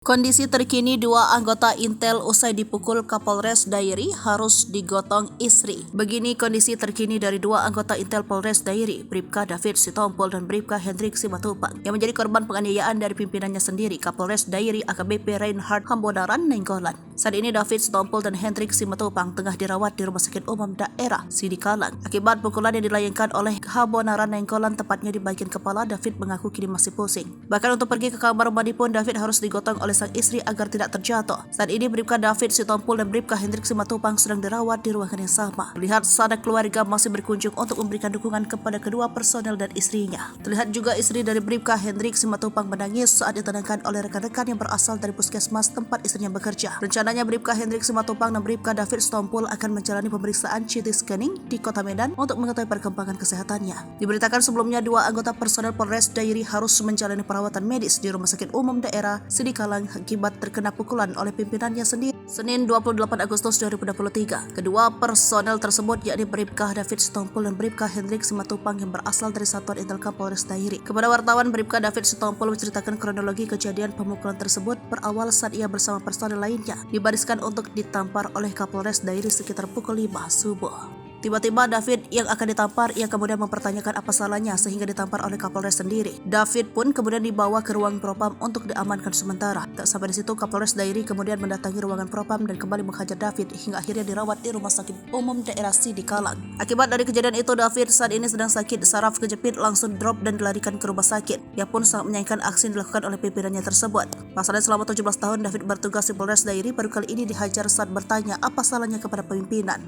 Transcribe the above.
Kondisi terkini dua anggota Intel usai dipukul Kapolres Dairi harus digotong istri. Begini kondisi terkini dari dua anggota Intel Polres Dairi, Bribka David Sitompul dan Bribka Hendrik Simatupang, yang menjadi korban penganiayaan dari pimpinannya sendiri, Kapolres Dairi AKBP Reinhard Hambodaran Nainggolan. Saat ini David Sitompul dan Hendrik Simatupang tengah dirawat di Rumah Sakit Umum Daerah Sidikalang. Akibat pukulan yang dilayangkan oleh Hambodaran Nainggolan tepatnya di bagian kepala, David mengaku kini masih pusing. Bahkan untuk pergi ke kamar mandi pun David harus digotong oleh sang istri agar tidak terjatuh. Saat ini Bribka David Sitompul dan Bribka Hendrik Simatupang sedang dirawat di ruangan yang sama. Terlihat sanak keluarga masih berkunjung untuk memberikan dukungan kepada kedua personel dan istrinya. Terlihat juga istri dari Bribka Hendrik Simatupang menangis saat ditendangkan oleh rekan-rekan yang berasal dari puskesmas tempat istrinya bekerja. Rencananya Bribka Hendrik Simatupang dan Bribka David Sitompul akan menjalani pemeriksaan CT scanning di Kota Medan untuk mengetahui perkembangan kesehatannya. Diberitakan sebelumnya dua anggota personel Polres Dairi harus menjalani perawatan medis di Rumah Sakit Umum Daerah Sidikalang akibat terkena pukulan oleh pimpinannya sendiri. Senin 28 Agustus 2023, kedua personel tersebut yakni Bribka David Sitompul dan Bribka Hendrik Simatupang yang berasal dari Satuan Intelkam Polres Dairi. Kepada wartawan, Bribka David Sitompul menceritakan kronologi kejadian pemukulan tersebut berawal saat ia bersama personel lainnya dibariskan untuk ditampar oleh Kapolres Dairi sekitar pukul 5 subuh. Tiba-tiba David yang akan ditampar, ia kemudian mempertanyakan apa salahnya sehingga ditampar oleh Kapolres sendiri. David pun kemudian dibawa ke ruang propam untuk diamankan sementara. Tak sampai di situ, Kapolres Dairi kemudian mendatangi ruangan propam dan kembali menghajar David hingga akhirnya dirawat di Rumah Sakit Umum Daerah Sidikalang. Akibat dari kejadian itu, David saat ini sedang sakit, saraf kejepit, langsung drop dan dilarikan ke rumah sakit. Ia pun sangat menyayangkan aksi yang dilakukan oleh pimpinannya tersebut. Pasalnya selama 17 tahun David bertugas di Polres Dairi, baru kali ini dihajar saat bertanya apa salahnya kepada pimpinan.